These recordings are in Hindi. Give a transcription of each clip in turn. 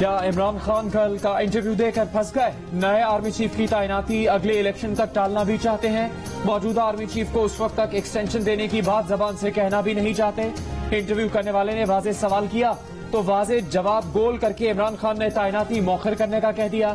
क्या इमरान खान कल का इंटरव्यू देकर फंस गए? नए आर्मी चीफ की तैनाती अगले इलेक्शन तक टालना भी चाहते हैं। मौजूदा आर्मी चीफ को उस वक्त तक एक्सटेंशन देने की बात जबान से कहना भी नहीं चाहते। इंटरव्यू करने वाले ने वाज़ेह सवाल किया तो वाज़ेह जवाब गोल करके इमरान खान ने तैनाती मौखर करने का कह दिया।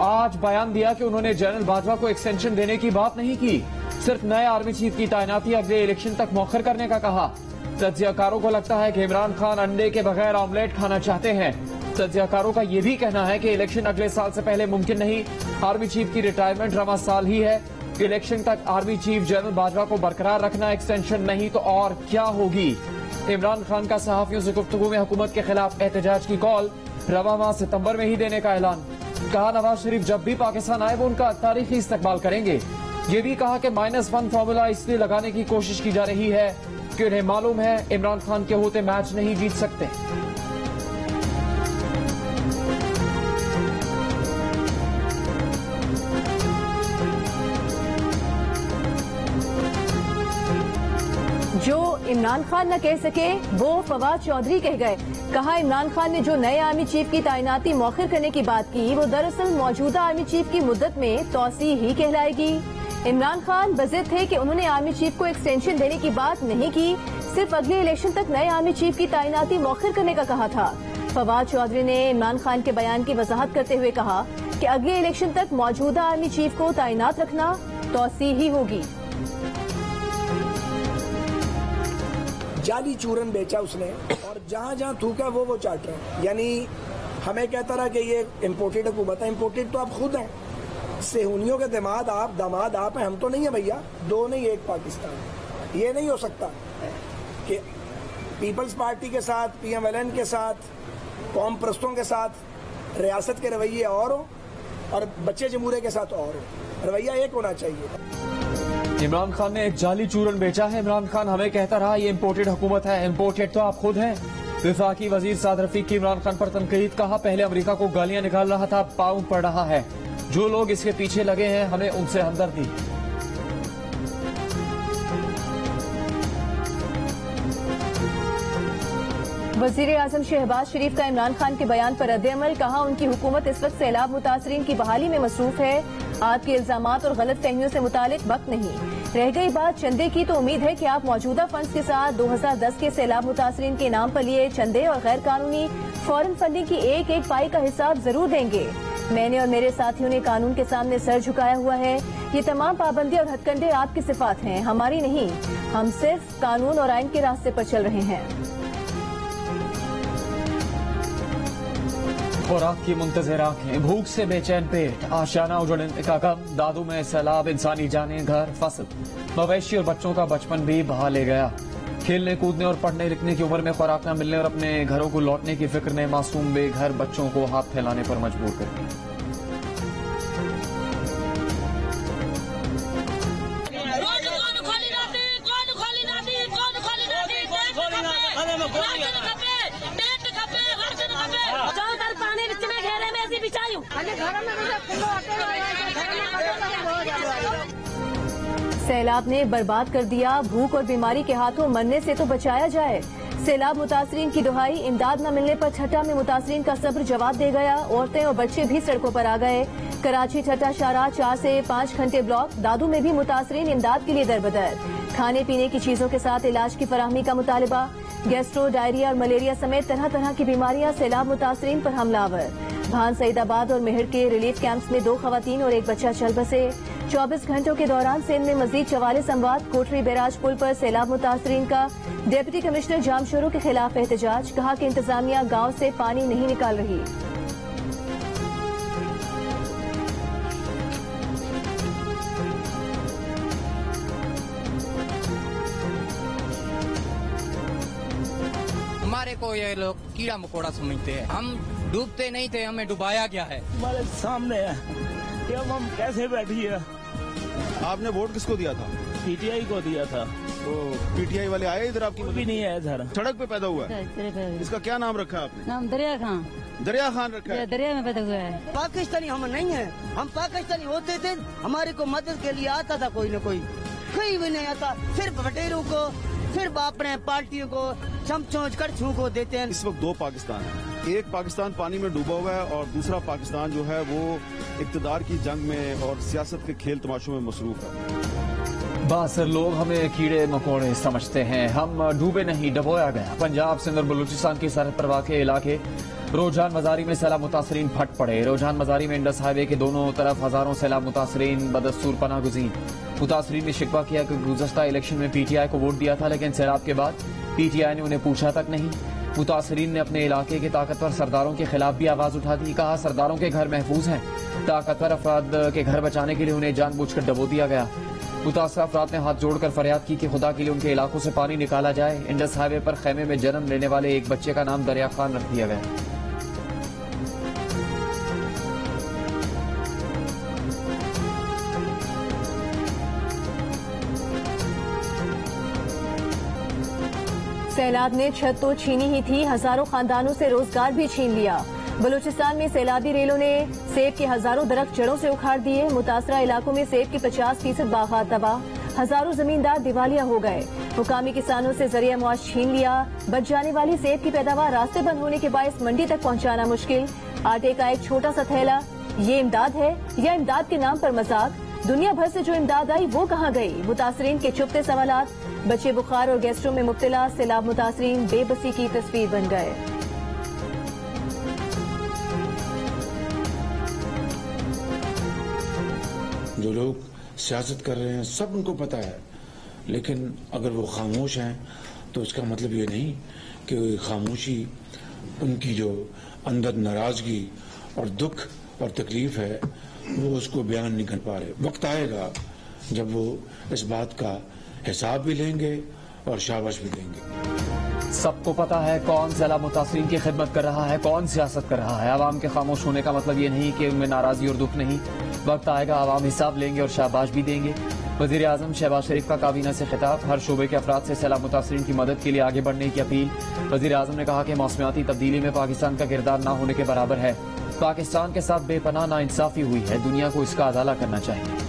आज बयान दिया कि उन्होंने जनरल बाजवा को एक्सटेंशन देने की बात नहीं की, सिर्फ नए आर्मी चीफ की तैनाती अगले इलेक्शन तक मौखर करने का कहा। तज्जियाकारों को लगता है कि इमरान खान अंडे के बगैर ऑमलेट खाना चाहते हैं। तज्जियाकारों का यह भी कहना है कि इलेक्शन अगले साल से पहले मुमकिन नहीं। आर्मी चीफ की रिटायरमेंट रवा साल ही है। इलेक्शन तक आर्मी चीफ जनरल बाजवा को बरकरार रखना, एक्सटेंशन नहीं तो और क्या होगी। इमरान खान का सहाफियों से गुफ्तगू में हुकूमत के खिलाफ एहतजाज की कॉल, रवा माह सितंबर में ही देने का ऐलान। कहा नवाज शरीफ जब भी पाकिस्तान आए वो उनका तारीखी इस्तकबाल करेंगे। ये भी कहा कि -1 फॉर्मूला इसलिए लगाने की कोशिश की जा रही है कि उन्हें मालूम है इमरान खान के होते मैच नहीं जीत सकते। जो इमरान खान न कह सके वो फवाद चौधरी कह गए। कहा इमरान खान ने जो नए आर्मी चीफ की तैनाती मौखिर करने की बात की वो दरअसल मौजूदा आर्मी चीफ की मुद्दत में तौसी ही कहलाएगी। इमरान खान बज़िद थे कि उन्होंने आर्मी चीफ को एक्सटेंशन देने की बात नहीं की, सिर्फ अगले इलेक्शन तक नए आर्मी चीफ की तैनाती मौखिर करने का कहा था। फवाद चौधरी ने इमरान खान के बयान की वजाहत करते हुए कहा कि अगले इलेक्शन तक मौजूदा आर्मी चीफ को तैनात रखना तौसी ही होगी। जाली चूरन बेचा उसने और जहाँ जहाँ थूका वो चाट रहे हैं। यानी हमें कहता रहा कि ये इम्पोर्टेड हुकूमत है। इम्पोर्टेड तो आप खुद हैं, सेहूनियों के दामाद आप हैं, हम तो नहीं है भैया। दो नहीं एक पाकिस्तान। ये नहीं हो सकता कि पीपल्स पार्टी के साथ, PMLN के साथ, कौम परस्तों के साथ रियासत के रवैये और हो और बच्चे जमहूरे के साथ और हो। रवैया एक होना चाहिए। इमरान खान ने एक जाली चूरन बेचा है। इमरान खान हमें कहता रहा ये इम्पोर्टेड हुकूमत है, इम्पोर्टेड तो आप खुद हैं। विफाकी वजीर साद रफीक की इमरान खान पर तनकीद, कहा पहले अमेरिका को गालियां निकाल रहा था, पाउंड पड़ रहा है। जो लोग इसके पीछे लगे हैं हमें उनसे हमदर्दी। वजीर आजम शहबाज शरीफ का इमरान खान के बयान पर रद्द-ए-अमल, कहा उनकी हुकूमत इस वक्त सैलाब मुतासरीन की बहाली में मसरूफ है। आपके इल्जामात और गलत फहमियों से मुतालिक वक्त नहीं। रह गई बात चंदे की तो उम्मीद है कि आप मौजूदा फंड्स के साथ 2010 के सैलाब मुतासरीन के नाम पर लिए चंदे और गैर कानूनी फॉरेन फंडिंग की एक एक पाई का हिसाब जरूर देंगे। मैंने और मेरे साथियों ने कानून के सामने सर झुकाया हुआ है। ये तमाम पाबंदियां और हथकंडे आपकी सिफात हैं, हमारी नहीं। हम सिर्फ कानून और आइन के रास्ते पर चल रहे हैं। खुराक की मुंतज़िर आंखें, भूख से बेचैन पेट, आशाना उजड़ने का गम, दादू में सैलाब, इंसानी जाने, घर, फसल, मवेशी और बच्चों का बचपन भी बहा ले गया। खेलने कूदने और पढ़ने लिखने की उम्र में खुराक न मिलने और अपने घरों को लौटने की फिक्र ने मासूम बेघर बच्चों को हाथ फैलाने पर मजबूर कर दिया। सैलाब ने बर्बाद कर दिया, भूख और बीमारी के हाथों मरने से तो बचाया जाए। सैलाब मुतासरीन की दुहाई, इमदाद न मिलने पर ठट्टा में मुतासरीन का सब्र जवाब दे गया। औरतें और बच्चे भी सड़कों पर आ गए। कराची ठट्टा शाहराह 4 से 5 घंटे ब्लॉक, दादू में भी मुतासरीन इमदाद के लिए दरबदर। खाने पीने की चीजों के साथ इलाज की फराहमी का मुतालबा। गैस्ट्रो, डायरिया और मलेरिया समेत तरह तरह की बीमारियां सैलाब मुतासरीन पर हमलावर। भान सईदाबाद और मेहर के रिलीफ कैंप्स में 2 खवातीन और 1 बच्चा चल बसे। 24 घंटों के दौरान सिंध में मजीद 44 अमवात। कोटरी बैराज पुल पर सैलाब मुतासरीन का डिप्टी कमिश्नर जामशोरों के खिलाफ एहतजाज, कहा कि इंतजामिया गांव से पानी नहीं निकाल रही। हमारे को ये लोग कीड़ा मकोड़ा समझते हैं। हम डूबते नहीं थे, हमें डुबाया गया है। हमारे सामने है कि हम कैसे बैठिए। आपने वोट किसको दिया था? PTI को दिया था। तो PTI वाले आए इधर? आपकी भी नहीं आया इधर। सड़क पे पैदा हुआ है। इसका क्या नाम रखा है आपने? नाम दरिया खान। दरिया खान रखा है। दरिया में पैदा हुआ है। पाकिस्तानी हम नहीं है। हम पाकिस्तानी होते थे, हमारे को मदद के लिए आता था कोई न कोई भी नहीं आता। सिर्फ बटेरों को, फिर अपने पार्टियों को समझ कर छू को देते हैं। इस वक्त दो पाकिस्तान है, एक पाकिस्तान पानी में डूबा हुआ है और दूसरा पाकिस्तान जो है वो इक़्तिदार की जंग में और सियासत के खेल तमाशों में मसरूफ है। बासर लोग हमें कीड़े मकोड़े समझते हैं, हम डूबे नहीं डबोया गया। पंजाब सिंध और बलूचिस्तान की सरहद पर वाक़े इलाके रोजान मजारी में सैलाब मुतासरीन फट पड़े। रोजान मजारी में इंडस हाईवे के दोनों तरफ हजारों सैलाब मुतासरीन बदस्तूर पनाह गुज़ीर। मुतासरीन ने शिकवा किया कि गुज़श्ता इलेक्शन में पीटीआई को वोट दिया था, लेकिन सैलाब के बाद पीटीआई ने उन्हें पूछा तक नहीं। मुतासरीन ने अपने इलाके के ताकतवर सरदारों के खिलाफ भी आवाज उठा दी। कहा सरदारों के घर महफूज हैं, ताकतवर अफराद के घर बचाने के लिए उन्हें जानबूझकर डबो दिया गया। मुतासर अफराद ने हाथ जोड़कर फरियाद की कि खुदा के लिए उनके इलाकों से पानी निकाला जाए। इंडस हाईवे पर खेमे में जन्म लेने वाले एक बच्चे का नाम दरिया खान रख दिया गया। सैलाब ने छत तो छीनी ही थी, हजारों खानदानों से रोजगार भी छीन लिया। बलूचिस्तान में सैलाबी रेलों ने सेब के हजारों दरख्त जड़ों से उखाड़ दिए। मुतासरा इलाकों में सेब के 50% बागात तबाह, हजारों जमींदार दिवालिया हो गए। मुकामी किसानों से जरिया मुआश छीन लिया। बच जाने वाली सेब की पैदावार रास्ते बंद होने के बायस मंडी तक पहुंचाना मुश्किल। आटे का एक छोटा सा थैला, ये इमदाद है या इमदाद के नाम पर मजाक? दुनिया भर से जो इमदाद आई वो कहाँ गई? मुतासरीन के चुपते सवालात। बच्चे बुखार और गैस्ट्रो में मुब्तला, सैलाब मुतासरीन बेबसी की तस्वीर बन गए। जो लोग सियासत कर रहे हैं सब उनको पता है, लेकिन अगर वो खामोश हैं तो उसका मतलब ये नहीं कि खामोशी उनकी जो अंदर नाराजगी और दुख और तकलीफ है वो उसको बयान नहीं कर पा रहे। वक्त आएगा जब वो इस बात का हिसाब भी लेंगे और शाबाश भी देंगे। सबको पता है कौन सैलाब मुतासरीन की खिदमत कर रहा है, कौन सियासत कर रहा है। आवाम के खामोश होने का मतलब ये नहीं कि उनमें नाराजगी और दुख नहीं। वक्त आएगा आवाम हिसाब लेंगे और शाबाश भी देंगे। वजीर आजम शहबाज शरीफ का काबीना से खिताब, हर शोबे के अफराद से सैलाब मुतासरीन की मदद के लिए आगे बढ़ने की अपील। वजीर आजम ने कहा कि मौसमियाती तब्दीली में पाकिस्तान का किरदार न होने के बराबर है। पाकिस्तान के साथ बेपनाह नाइंसाफी हुई है, दुनिया को इसका अदाला करना चाहिए।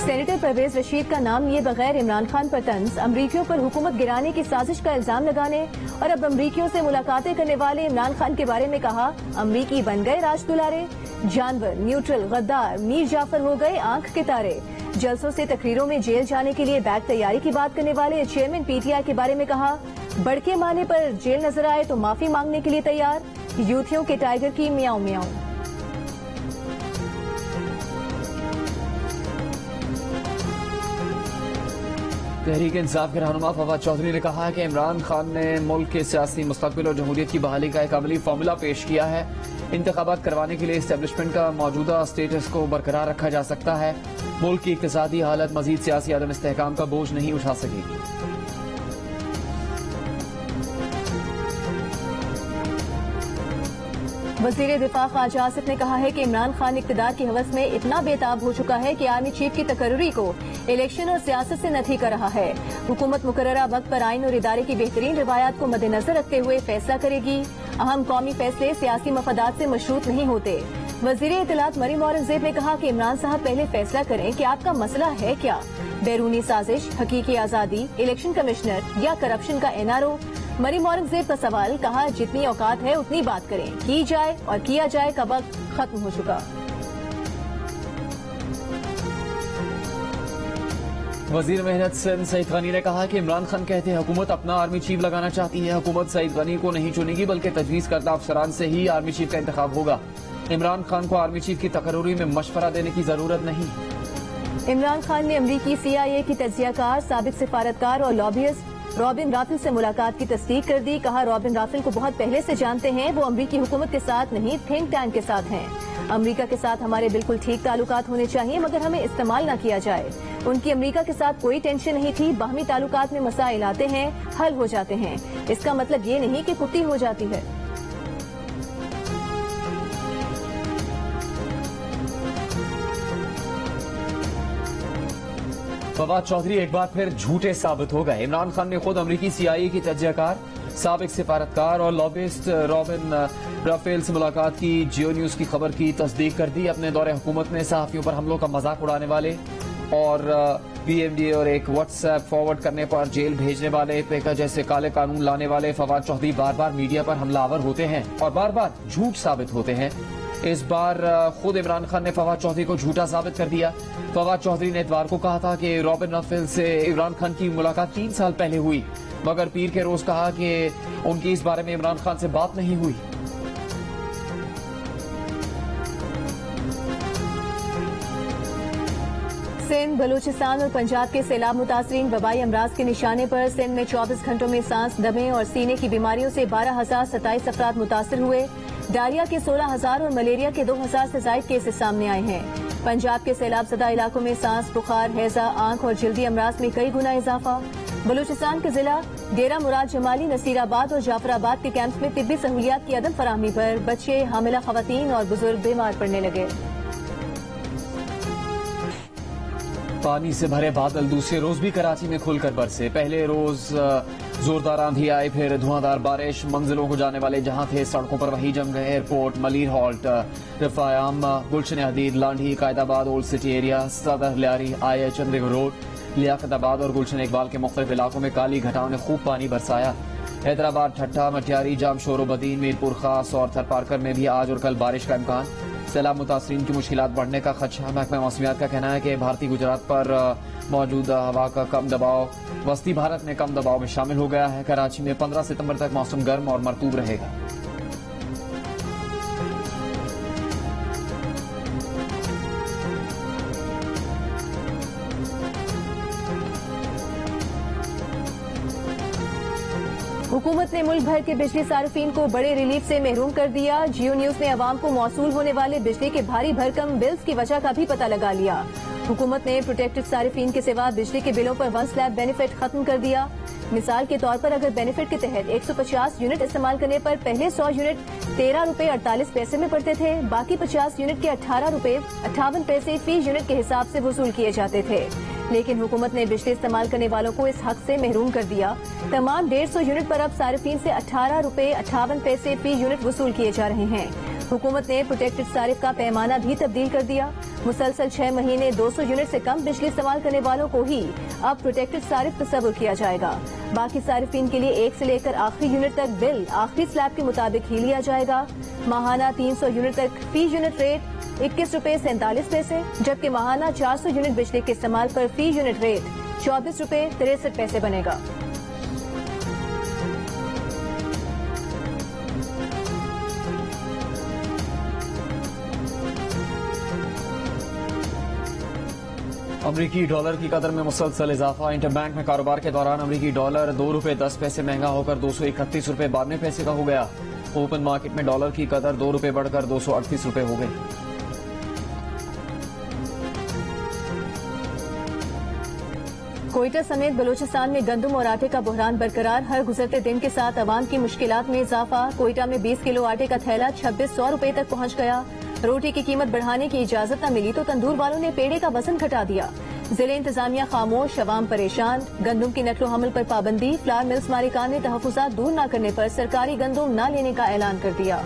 सेनेटर परवेज रशीद का नाम लिए बगैर इमरान खान पर तंज, अमरीकियों पर हुकूमत गिराने की साजिश का इल्जाम लगाने और अब अमरीकियों से मुलाकातें करने वाले इमरान खान के बारे में कहा अमरीकी बन गए राज दुलारे। जानवर, न्यूट्रल, गद्दार, मीर जाफर हो गए आंख के तारे। जलसों से तकरीरों में जेल जाने के लिए बैग तैयारी की बात करने वाले चेयरमैन पीटीआई के बारे में कहा बड़के माने पर जेल नजर आए तो माफी मांगने के लिए तैयार। यूथियों के टाइगर की मियाऊ मियाऊ। तहरीक इंसाफ के रहनुमा फवाद चौधरी ने कहा है कि इमरान खान ने मुल्क के सियासी मुस्तकबिल और जमहूरियत की बहाली का एक अमली फार्मूला पेश किया है। इंतखाबात करवाने के लिए इस्टेब्लिशमेंट का मौजूदा स्टेटस को बरकरार रखा जा सकता है। मुल्क की इक्तिसादी हालत मजीद सियासी अदम इस्तेहकाम का बोझ नहीं उठा सकेगी। वजीर दिफा ख्वाजा आसिफ ने कहा है कि इमरान खान इक़्तिदार की हवस में इतना बेताब हो चुका है कि आर्मी चीफ की तकर्री को इलेक्शन और सियासत से नथी कर रहा है। हुकूमत मुकर्ररा वक्त पर आइन और इदारे की बेहतरीन रिवायात को मद्देनजर रखते हुए फैसला करेगी। अहम कौमी फैसले सियासी मफादात से मशरूत नहीं होते। वजीर इत्तलात मरीम औरंगजेब ने कहा कि इमरान साहब पहले फैसला करें कि आपका मसला है क्या, बैरूनी साजिश, हकीकी आजादी, इलेक्शन कमिश्नर या करप्शन का एनआरओ। मरीम औरंगजेब का सवाल, कहा जितनी औकात है उतनी बात करें, की जाए और किया जाए का वक्त खत्म हो चुका। वजीर मेहनत सईद गनी ने कहा कि इमरान खान कहते हैं हुकूमत अपना आर्मी चीफ लगाना चाहती है। हुकूमत सईद गनी को नहीं चुनेगी बल्कि तजवीज करदा अफसरान से ही आर्मी चीफ का इंतखाब होगा। इमरान खान को आर्मी चीफ की तकर्री में मशवरा देने की जरूरत नहीं। इमरान खान ने अमरीकी CIA की तजियाकार, साबिक सिफारतकार और लॉबियस्ट रॉबिन राफेल से मुलाकात की तस्दीक कर दी। कहा रॉबिन राफेल को बहुत पहले से जानते हैं, वो अमरीकी हुकूमत के साथ नहीं थिंक टैंक के साथ हैं। अमरीका के साथ हमारे बिल्कुल ठीक ताल्लुकात होने चाहिए मगर हमें इस्तेमाल न किया जाए। उनकी अमरीका के साथ कोई टेंशन नहीं थी। बाहमी ताल्लुकात में मसाइल आते हैं, हल हो जाते हैं। इसका मतलब ये नहीं कि कुत्ती हो जाती है। फवाद चौधरी एक बार फिर झूठे साबित हो गए। इमरान खान ने खुद अमरीकी CIA की तजियाकार, साबिक सिफारतकार और लॉबिस्ट रॉबिन राफेल से मुलाकात की जियो न्यूज की खबर की तस्दीक कर दी। अपने दौरे हुकूमत में सहाफियों पर हमलों का मजाक उड़ाने वाले और पीएमडीए और एक व्हाट्सएप फॉरवर्ड करने पर जेल भेजने वाले पेका जैसे काले कानून लाने वाले फवाद चौधरी बार बार मीडिया पर हमलावर होते हैं और बार बार झूठ साबित होते हैं। इस बार खुद इमरान खान ने फवाद चौधरी को झूठा साबित कर दिया। फवाद चौधरी ने इतवार को कहा था कि रॉबिन राफेल से इमरान खान की मुलाकात 3 साल पहले हुई, मगर पीर के रोज कहा कि उनकी इस बारे में इमरान खान से बात नहीं हुई। सिंध, बलूचिस्तान और पंजाब के सैलाब मुतासरीन वबाई अमराज के निशाने पर। सिंध में 24 घंटों में सांस, दमे और सीने की बीमारियों से 12,027 अफराद मुतासर हुए। डायरिया के 16,000 और मलेरिया के 2,000 से ज्यादा केसेस सामने आए हैं। पंजाब के सैलाब ज़दा इलाकों में सांस, बुखार, हैजा, आंख और जल्दी अमराज में कई गुना इजाफा। बलूचिस्तान के जिला डेरा मुराद जमाली, नसीराबाद और जाफराबाद के कैंप्स में तिब्बी सहूलियात की अदम फराहमी पर बच्चे, हामिला खवातीन और बुजुर्ग बीमार पड़ने लगे। पानी से भरे बादल दूसरे रोज भी कराची में खुलकर बरसे। पहले रोज जोरदार आंधी आई, फिर धुआंधार बारिश। मंजिलों को जाने वाले जहां थे सड़कों पर वही जम गए। एयरपोर्ट, मलीर हॉल्ट, रफायाम, Gulshan Hadeed, Landhi, Quaidabad, old city area, Saddar, Lyari, आया, चंद्रगढ़ रोड, लियाकताबाद और गुलशन इकबाल के मुख्तलिफ इलाकों में काली घटाओं ने खूब पानी बरसाया। हैदराबाद, ठट्टा, मटियारी, जामशोर, बदीन, मीरपुर खास और थरपारकर में भी आज और कल बारिश का इम्कान। सैलाब मुतासरीन की मुश्किलात बढ़ने का खदशा। महकमा मौसमियात का कहना है कि भारतीय गुजरात पर मौजूद हवा का कम दबाव वस्ती भारत में कम दबाव में शामिल हो गया है। कराची में 15 सितंबर तक मौसम गर्म और मरतूब रहेगा। हुकूमत ने मुल्क भर के बिजली सार्फिन को बड़े रिलीफ से महरूम कर दिया। जियो न्यूज ने अवाम को मौसूल होने वाले बिजली के भारी भरकम बिल्स की वजह का भी पता लगा लिया। हुकूमत ने प्रोटेक्टेड सार्फिन के सिवा बिजली के बिलों पर 1 स्लैब बेनिफिट खत्म कर दिया। मिसाल के तौर पर अगर बेनिफिट के तहत 150 यूनिट इस्तेमाल करने पर पहले 100 यूनिट 13 रुपए 48 पैसे में पड़ते थे, बाकी 50 यूनिट के 18 रुपए 58 पैसे फी यूनिट के हिसाब से वसूल किए जाते थे। लेकिन हुकूमत ने बिजली इस्तेमाल करने वालों को इस हक से महरूम कर दिया। तमाम 150 यूनिट पर अब सार्फिन से 18 रुपए 58 पैसे फी यूनिट वसूल किए जा रहे हैं। हुकूमत ने प्रोटेक्टेड सारिफ का पैमाना भी तब्दील कर दिया। मुसलसल 6 महीने 200 यूनिट से कम बिजली इस्तेमाल करने वालों को ही अब प्रोटेक्टेड सारिफ तस्वुर किया जाएगा। बाकी सारिफिन के लिए 1 से लेकर आखिरी यूनिट तक बिल आखिरी स्लैब के मुताबिक ही लिया जाएगा। माहाना 300 यूनिट तक फी यूनिट रेट 21 रुपए 47 पैसे, जबकि माहाना 400 यूनिट बिजली के इस्तेमाल पर फी यूनिट रेट 24 रुपए 63 पैसे बनेगा। अमरीकी डॉलर की कदर में मुसलसल इजाफा। इंटरबैंक में कारोबार के दौरान अमरीकी डॉलर 2 रुपए 10 पैसे महंगा होकर 231 रुपए 92 पैसे का हो गया। ओपन मार्केट में डॉलर की कदर 2 रुपए बढ़कर 238 रुपए हो गई। कोयटा समेत बलूचिस्तान में गंदम और आटे का बहरान बरकरार। हर गुजरते दिन के साथ अवाम की मुश्किलात में इजाफा। कोयटा में 20 किलो आटे का थैला 2600 रुपए तक पहुंच गया। रोटी की कीमत बढ़ाने की इजाजत न मिली तो तंदूर वालों ने पेड़े का वजन घटा दिया। जिले इंतजामिया खामोश, अवाम परेशान। गंदम की नकलो हमल पर पाबंदी। फ्लावर मिल्स मालिकान ने तहफुजात दूर न करने पर सरकारी गंदम न लेने का ऐलान कर दिया।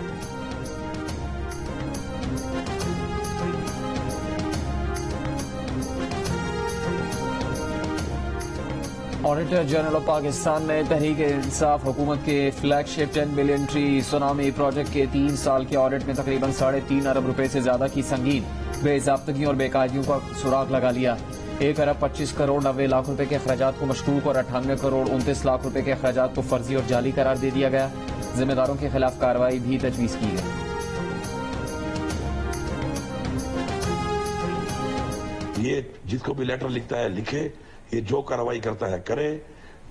ऑडिटर जनरल ऑफ पाकिस्तान ने तहरीक इंसाफ हुकूमत के flagship 10 billion tree tsunami project के 3 साल के ऑडिट में तकरीबन 3.5 अरब रुपए से ज्यादा की संगीन बेजाब्तगी और बेकायदियों का सुराग लगा लिया। 1 अरब 25 करोड़ 90 लाख रुपए के अखराजात को मशकूक और 98 करोड़ 29 लाख रुपए के अखराजात को फर्जी और जाली करार दे दिया गया। जिम्मेदारों के खिलाफ कार्रवाई भी तजवीज की गई। ये जिसको भी लेटर लिखता है लिखे, ये जो कार्रवाई करता है करे।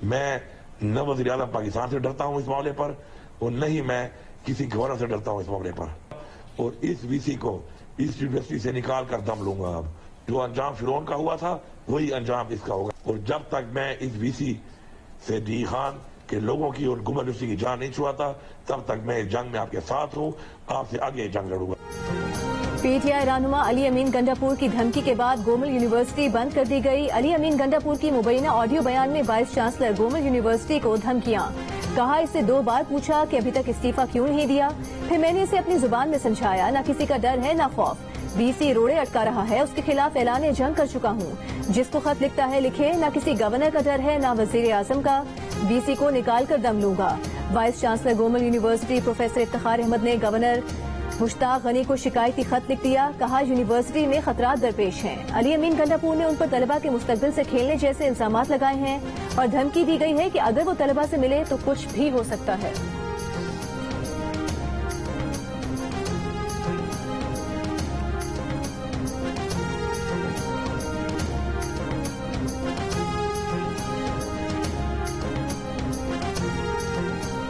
मैं न वज़ीर आज़म पाकिस्तान से डरता हूं इस मामले पर और न ही मैं किसी गवर्नर से डरता हूं इस मामले पर। और इस वीसी को इस यूनिवर्सिटी से निकाल कर दम लूंगा। अब जो अंजाम फिरौन का हुआ था वही अंजाम इसका होगा। और जब तक मैं इस वीसी से डी खान के लोगों की और गुमर यूनिवर्सिटी की जान नहीं छुआता तब तक मैं इस जंग में आपके साथ हूँ, आपसे आगे जंग लड़ूंगा। पीटीआई रहनुमा अली अमीन गंडापुर की धमकी के बाद गोमल यूनिवर्सिटी बंद कर दी गई। अली अमीन गंडापुर की मुबैना ऑडियो बयान में वाइस चांसलर गोमल यूनिवर्सिटी को धमकियां। कहा इससे 2 बार पूछा कि अभी तक इस्तीफा क्यों नहीं दिया, फिर मैंने इसे अपनी जुबान में समझाया, ना किसी का डर है ना खौफ। वीसी रोड़े अटका रहा है, उसके खिलाफ ऐलान जंग कर चुका हूँ। जिसको खत लिखता है लिखे, ना किसी गवर्नर का डर है ना वजीर आजम का। वीसी को निकाल कर दम लूंगा। Vice chancellor Gomal university professor Iftikhar Ahmad ने गवर्नर मुश्ताक गनी को शिकायती खत लिख दिया। कहा यूनिवर्सिटी में खतरात दरपेश हैं। अली अमीन गंडापुर ने उन पर तलबा के मुस्तकबिल से खेलने जैसे इल्जामात लगाए हैं और धमकी दी गई है कि अगर वो तलबा से मिले तो कुछ भी हो सकता है।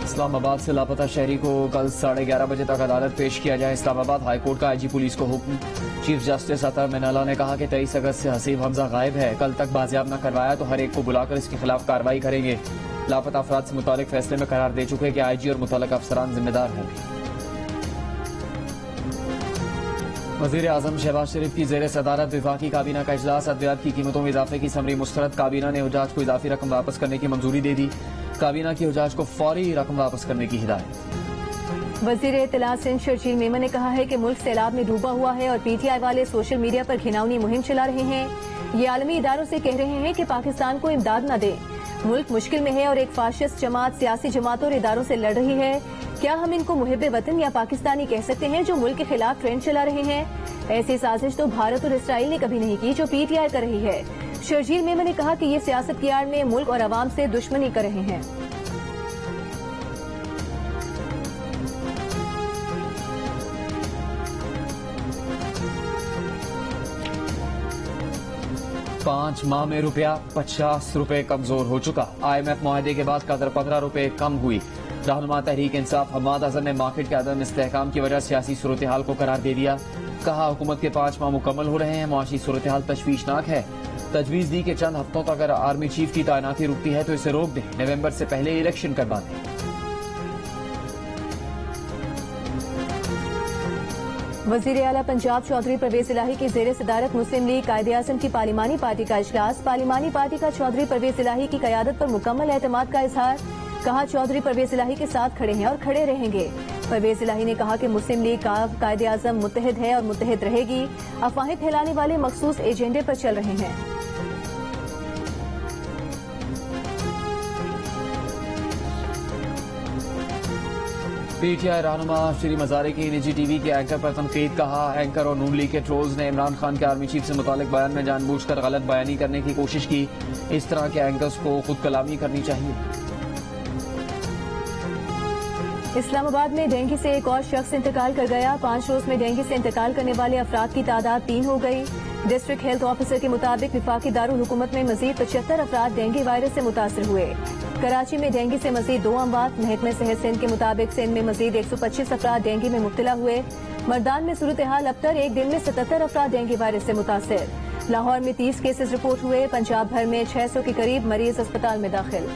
इस्लामाबाद से लापता शहरी को कल 11:30 बजे तक अदालत पेश किया जाए। इस्लामाबाद हाईकोर्ट का आईजी पुलिस को हुक्म। चीफ जस्टिस अतर मिनाला ने कहा कि 23 अगस्त से हसीब हमजा गायब है। कल तक बाजियाब न करवाया तो हर एक को बुलाकर इसके खिलाफ कार्रवाई करेंगे। लापता अफराद से मुतालिक फैसले में करार दे चुके कि आईजी और मुतल्लिक़ अफसरान जिम्मेदार होंगे। वज़ीर आज़म शहबाज शरीफ की ज़ेर सदारत वफाकी काबीना का इजलास। अद्वियात की कीमतों में इजाफे की समरी मुस्तरद। काबीना ने हुजाज को इजाफी रकम वापस करने की मंजूरी दे दी। काबीना की हुजाज को फौरी रकम वापस करने की हिदायत। वज़ीर इत्तलात सिंध शर्जील मेमन ने कहा है कि मुल्क सैलाब में डूबा हुआ है और पीटीआई वाले सोशल मीडिया पर घिनौनी मुहिम चला रहे हैं। ये आलमी इदारों से कह रहे हैं कि पाकिस्तान को इमदाद न दे। मुल्क मुश्किल में है और एक फाशिस्ट जमात सियासी जमातों और इदारों से लड़ रही है। क्या हम इनको मुहिब्बे वतन या पाकिस्तानी कह सकते हैं जो मुल्क के खिलाफ ट्रेंड चला रहे हैं? ऐसी साजिश तो भारत और इसराइल ने कभी नहीं की जो पीटीआई कर रही है। शर्जील मेमन ने कहा कि ये सियासत की आड़ में मुल्क और अवाम से दुश्मनी कर रहे हैं। पांच माह में रुपया 50 रुपए कमजोर हो चुका। IMF मुआहदे के बाद कदर 15 रुपए कम हुई। रहनुमा तहरीक इंसाफ हम्माद अजहर ने मार्केट के अदम इस्तेहकाम की वजह सियासी सूरत हाल को करार दे दिया। कहा हुकूमत के 5 माह मुकम्मल हो रहे हैं, मुआशी सूरत हाल तशवीशनाक है। तजवीज दी कि चंद हफ्तों तक अगर आर्मी चीफ की तैनाती रुकती है तो इसे रोक दें, नवंबर से पहले इलेक्शन करवा दें। वजीर आला पंजाब चौधरी परवेज इलाही की जेर सदारत मुस्लिम लीग कायदे आज़म की पार्लिमानी पार्टी का इजलास। पार्लिमानी पार्टी का चौधरी परवेज इलाही की क़यादत पर मुकम्मल एतमाद का इजहार। कहा चौधरी परवेज इलाही के साथ खड़े हैं और खड़े रहेंगे। परवेज इलाही ने कहा कि मुस्लिम लीग का कायदे आज़म मुत्तहिद है और मुत्तहिद रहेगी। अफवाहें फैलाने वाले मखसूस एजेंडे पर चल रहे हैं। पीटीआई रहनुमा श्री मजारी की निजी टीवी के एंकर पर तनकीद। कहा एंकर और नून लीग के ट्रोल्स ने इमरान खान के आर्मी चीफ से मुतालिक बयान में जानबूझकर गलत बयानी करने की कोशिश की। इस तरह के एंकर्स को खुद कलामी करनी चाहिए। इस्लामाबाद में डेंगू से एक और शख्स इंतकाल कर गया। 5 रोज में डेंगू से इंतकाल करने वाले अफराद की तादाद 3 हो गई। डिस्ट्रिक्ट हेल्थ ऑफिसर के मुताबिक विफाकी दारुल हुकूमत में मजीद 75 अफराद डेंगू वायरस से मुतासर हुए। कराची में डेंगू से मजीद 2 अमवात। महकमे सेहत सिंध के मुताबिक सिंध में मजीद 125 अफराद डेंगू में मुब्तला हुए। मर्दान में सूरत हाल अब तक एक दिन में 77 अफराद डेंगू वायरस से मुतासर। लाहौर में 30 केसेस रिपोर्ट हुए। पंजाब भर में 600 के करीब मरीज अस्पताल में दाखिल।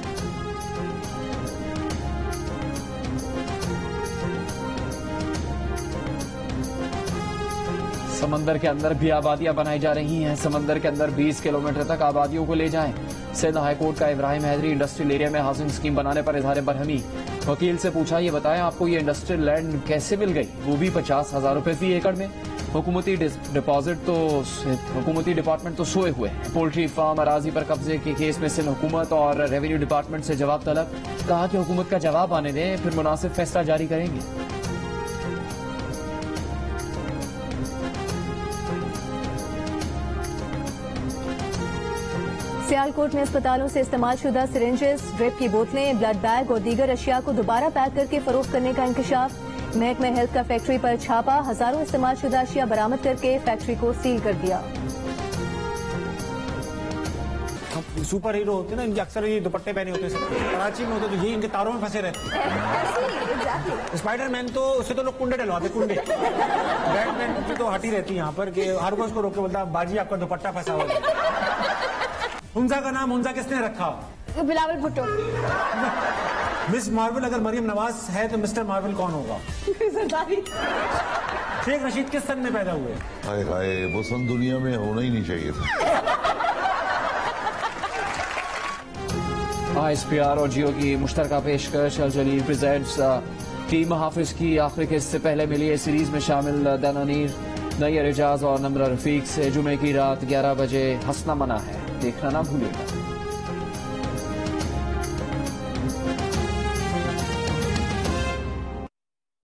समंदर के अंदर भी आबादियां बनाई जा रही हैं। समंदर के अंदर 20 किलोमीटर तक आबादियों को ले जाएं। सिंध हाईकोर्ट का इब्राहिम हैदरी इंडस्ट्रियल एरिया में हाउसिंग स्कीम बनाने पर इजहार बरहमी। वकील से पूछा, ये बताएं आपको ये इंडस्ट्रियल लैंड कैसे मिल गई, वो भी 50,000 रुपए फी एकड़ में। हुकूमती डिपार्टमेंट तो सोए हुए हैं। पोल्ट्री फार्म अराजी पर कब्जे के केस में सिंध हुकूमत और रेवेन्यू डिपार्टमेंट से जवाब तलब। कहा कि हुकूमत का जवाब आने दें, फिर मुनासिब फैसला जारी करेंगे। सियालकोट में अस्पतालों से इस्तेमाल शुदा सिरिंजेस, ड्रिप की बोतलें, ब्लड बैग और दीगर अशिया को दोबारा पैक करके फरोख्त करने का इंकशाफ। महकमा हेल्थ का फैक्ट्री पर छापा। हजारों इस्तेमाल शुदा अशिया बरामद करके फैक्ट्री को सील कर दिया। सुपर हीरो होते हैं ना, इनके अक्सर ये दुपट्टे पहने होते हैं। कराची में होते तो ये इनके तारों में फंसे रहते। स्पाइडरमैन तो उससे तो लोग कुंडे डलवाते, कुंडे। बैटमैन की तो हटी रहती है यहाँ पर कि हर कोई उसको रोक के बोलता बाजी आपका दुपट्टा फंसा हुआ है। हुंजा का नाम हुंजा किसने रखा? बिलावल भुट्टो। मिस मार्वल अगर मरियम नवाज है तो मिस्टर मार्वल कौन होगा? शेख रशीद किस सन में पैदा हुए? हाय हाय, वो सन दुनिया में होना ही नहीं चाहिए था। ISPR और जियो की मुश्तरका पेशकश अल जलील प्रेजेंट्स टीम हाफिज की आखिरी किस्त से पहले मिली है सीरीज में शामिल दानानीर नैयर एजाज और नम्रा रफीक से जुमे की रात 11 बजे हंसना मना है, देखना ना भूलिएगा।